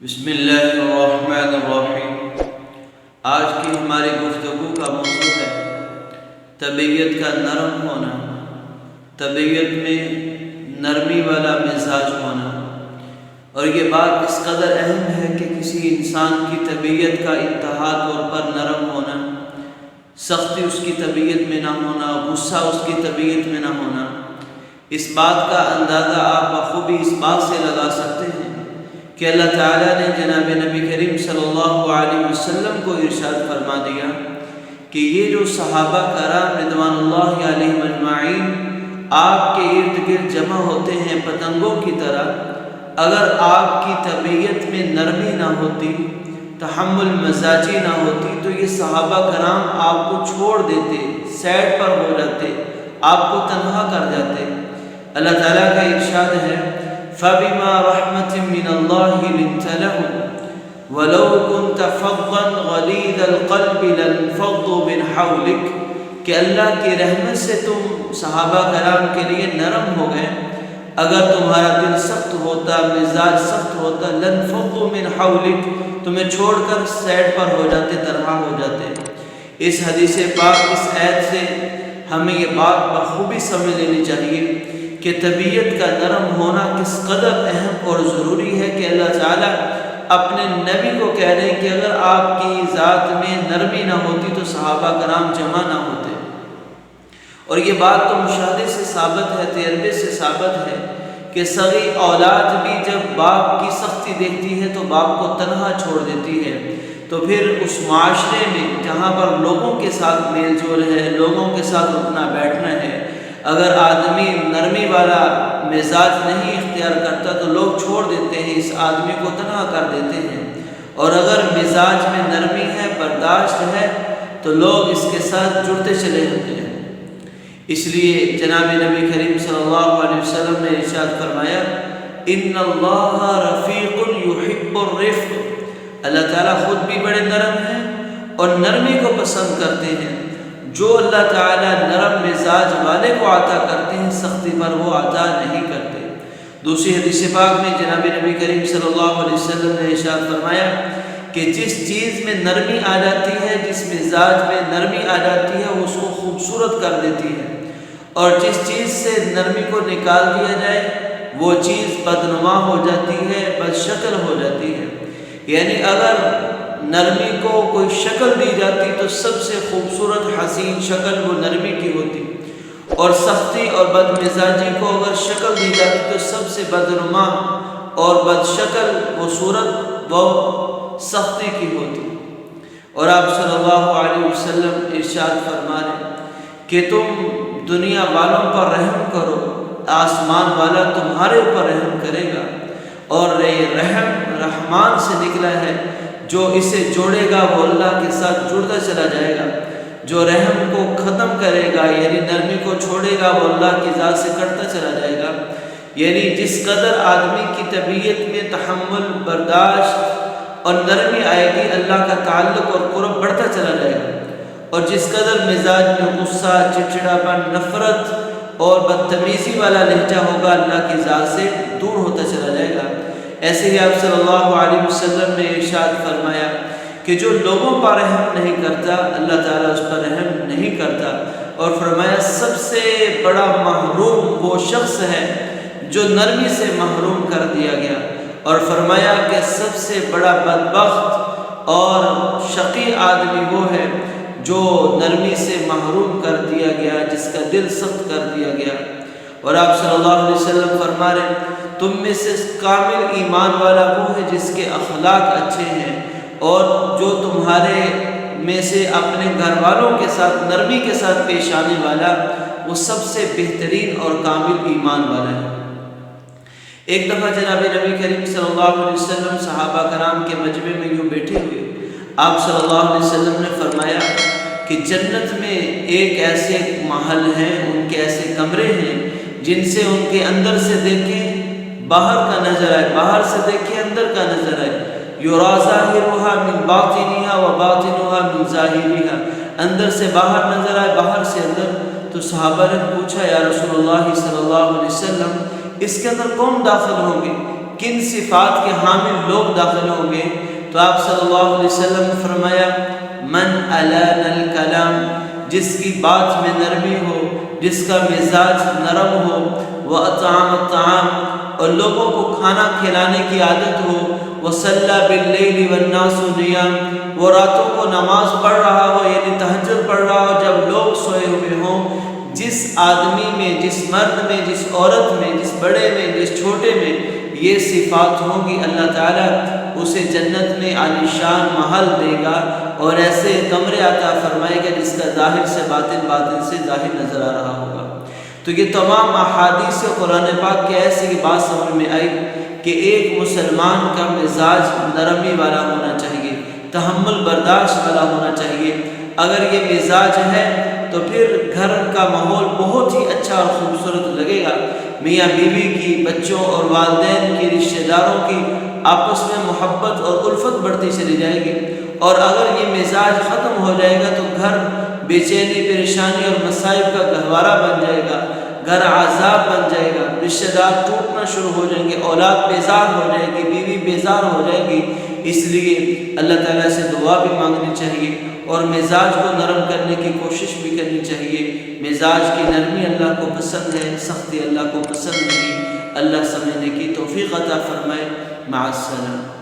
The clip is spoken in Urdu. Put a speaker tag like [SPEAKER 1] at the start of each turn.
[SPEAKER 1] بسم اللہ الرحمن الرحیم۔ آج کی ہماری گفتگو کا موضوع ہے طبیعت کا نرم ہونا، طبیعت میں نرمی والا مزاج ہونا۔ اور یہ بات اس قدر اہم ہے کہ کسی انسان کی طبیعت کا انتہا طور پر نرم ہونا، سختی اس کی طبیعت میں نہ ہونا، غصہ اس کی طبیعت میں نہ ہونا۔ اس بات کا اندازہ آپ بخوبی اس بات سے لگا سکتے ہیں کہ اللہ تعالیٰ نے جناب نبی کریم صلی اللہ علیہ وسلم کو ارشاد فرما دیا کہ یہ جو صحابہ کرام رضوان اللہ علیہم اجمعین آپ کے ارد گرد جمع ہوتے ہیں پتنگوں کی طرح، اگر آپ کی طبیعت میں نرمی نہ ہوتی، تحمل مزاجی نہ ہوتی، تو یہ صحابہ کرام آپ کو چھوڑ دیتے، سائڈ پر ہو جاتے، آپ کو تنہا کر جاتے۔ اللہ تعالیٰ کا ارشاد ہے فَبِمَا رَحْمَةٍ مِّنَ اللَّهِ لِنتَ لَهُمْ وَلَوْ كُنْتَ فَظًّا غَلِيظَ الْقَلْبِ لَانفَضُّوا مِنْ حَوْلِكَ کہ اللہ کی رحمت سے تم صحابہ کرام کے لیے نرم ہو گئے۔ اگر تمہارا دل سخت ہوتا، مزاج سخت ہوتا، لَانفَضُّوا مِنْ حَوْلِكَ تمہیں چھوڑ کر سائڈ پر ہو جاتے، تنہا ہو جاتے۔ اس حدیث پاک، اس آیت سے ہمیں یہ بات بخوبی سمجھ لینی چاہیے کہ طبیعت کا نرم ہونا کس قدر اہم اور ضروری ہے کہ اللہ تعالیٰ اپنے نبی کو کہہ رہے ہیں کہ اگر آپ کی ذات میں نرمی نہ ہوتی تو صحابہ کرام جمع نہ ہوتے۔ اور یہ بات تو مشاہدے سے ثابت ہے، تجربے سے ثابت ہے کہ صغیر اولاد بھی جب باپ کی سختی دیکھتی ہے تو باپ کو تنہا چھوڑ دیتی ہے۔ تو پھر اس معاشرے میں جہاں پر لوگوں کے ساتھ میل جول ہے، لوگوں کے ساتھ اٹھنا بیٹھنا ہے، اگر آدمی نرمی والا مزاج نہیں اختیار کرتا تو لوگ چھوڑ دیتے ہیں، اس آدمی کو تنہا کر دیتے ہیں۔ اور اگر مزاج میں نرمی ہے، برداشت ہے، تو لوگ اس کے ساتھ جڑتے چلے جاتے ہیں۔ اس لیے جناب نبی کریم صلی اللہ علیہ وسلم نے ارشاد فرمایا ان اللہ رفیق یحب الرفق، اللہ تعالیٰ خود بھی بڑے نرم ہیں اور نرمی کو پسند کرتے ہیں۔ جو اللہ تعالیٰ نرم مزاج والے کو عطا کرتے ہیں، سختی پر وہ عطا نہیں کرتے۔ دوسری حدیث پاک میں جناب نبی کریم صلی اللہ علیہ وسلم نے ارشاد فرمایا کہ جس چیز میں نرمی آ جاتی ہے، جس مزاج میں نرمی آ جاتی ہے، وہ اس کو خوبصورت کر دیتی ہے، اور جس چیز سے نرمی کو نکال دیا جائے وہ چیز بدنما ہو جاتی ہے، بدشکل ہو جاتی ہے۔ یعنی اگر نرمی کو کوئی شکل دی جاتی تو سب سے خوبصورت حسین شکل وہ نرمی کی ہوتی، اور سختی اور بد مزاجی کو اگر شکل دی جاتی تو سب سے بدنما اور بد شکل وہ صورت وہ سختی کی ہوتی۔ اور آپ صلی اللہ علیہ وسلم ارشاد فرما رہے کہ تم دنیا والوں پر رحم کرو، آسمان والا تمہارے اوپر رحم کرے گا۔ اور یہ رحم رحمان سے نکلا ہے، جو اسے جوڑے گا وہ اللہ کے ساتھ جڑتا چلا جائے گا، جو رحم کو ختم کرے گا یعنی نرمی کو چھوڑے گا وہ اللہ کی ذات سے کٹتا چلا جائے گا۔ یعنی جس قدر آدمی کی طبیعت میں تحمل، برداشت اور نرمی آئے گی، اللہ کا تعلق اور قرب بڑھتا چلا جائے گا، اور جس قدر مزاج میں غصہ، چڑچڑاپن، نفرت اور بدتمیزی والا لہجہ ہوگا، اللہ کی ذات سے دور ہوتا چلا جائے گا۔ ایسے ہی آپ صلی اللہ علیہ وسلم نے ارشاد فرمایا کہ جو لوگوں پر رحم نہیں کرتا، اللہ تعالیٰ اس پر رحم نہیں کرتا، اور فرمایا سب سے بڑا محروم وہ شخص ہے جو نرمی سے محروم کر دیا گیا، اور فرمایا کہ سب سے بڑا بدبخت اور شقی آدمی وہ ہے جو نرمی سے محروم کر دیا گیا، جس کا دل سخت کر دیا گیا۔ اور آپ صلی اللہ علیہ وسلم فرما رہے تم میں سے کامل ایمان والا وہ ہے جس کے اخلاق اچھے ہیں، اور جو تمہارے میں سے اپنے گھر والوں کے ساتھ نرمی کے ساتھ پیش آنے والا وہ سب سے بہترین اور کامل ایمان والا ہے۔ ایک دفعہ جناب نبی کریم صلی اللہ علیہ وسلم صحابہ کرام کے مجمع میں یوں بیٹھے ہوئے، آپ صلی اللہ علیہ وسلم نے فرمایا کہ جنت میں ایک ایسے محل ہیں، ان کے ایسے کمرے ہیں جن سے ان کے اندر سے دیکھیں باہر کا نظر آئے، باہر سے دیکھیں اندر کا نظر آئے، یرا ظاہرها من باطنها وباطنها من ظاہرها، اندر سے باہر نظر آئے، باہر سے اندر۔ تو صحابہ نے پوچھا یا رسول اللہ صلی اللہ علیہ وسلم اس کے اندر کون داخل ہوں گے؟ کن صفات کے حامل لوگ داخل ہوں گے؟ تو آپ صلی اللہ علیہ وسلم نے فرمایا من الان الکلام، جس کی بات میں نرمی ہو، جس کا مزاج نرم ہو، واطعم الطعام، اور لوگوں کو کھانا کھلانے کی عادت ہو، وصلی باللیل والناس نیام، وہ راتوں کو نماز پڑھ رہا ہو یعنی تہجد پڑھ رہا ہو جب لوگ سوئے ہوئے ہوں۔ جس آدمی میں، جس مرد میں، جس عورت میں، جس بڑے میں، جس چھوٹے میں یہ صفات ہوں گی، اللہ تعالیٰ اسے جنت میں عالیشان محل دے گا اور ایسے کمرے عطا فرمائے گا جس کا ظاہر سے باطن، باطن سے ظاہر نظر آ رہا ہوگا۔ تو یہ تمام احادیث قرآن پاک کے ایسی بات سمجھ میں آئی کہ ایک مسلمان کا مزاج نرمی والا ہونا چاہیے، تحمل برداشت والا ہونا چاہیے۔ اگر یہ مزاج ہے تو پھر گھر کا ماحول بہت ہی اچھا اور خوبصورت لگے گا۔ میاں بیوی کی، بچوں اور والدین کی، رشتہ داروں کی آپس میں محبت اور الفت بڑھتی چلی جائے گی۔ اور اگر یہ مزاج ختم ہو جائے گا تو گھر بے چینی، پریشانی اور مصائب کا گہوارہ بن جائے گا، گھر عذاب بن جائے گا، رشتہ دار ٹوٹنا شروع ہو جائیں گے، اولاد بیزار ہو جائے گی، بیوی بیزار ہو جائے گی۔ اس لیے اللہ تعالیٰ سے دعا بھی مانگنی چاہیے اور مزاج کو نرم کرنے کی کوشش بھی کرنی چاہیے۔ مزاج کی نرمی اللہ کو پسند ہے، سختی اللہ کو پسند نہیں۔ اللہ سمجھنے کی توفیق عطا فرمائے۔ مع السلامہ۔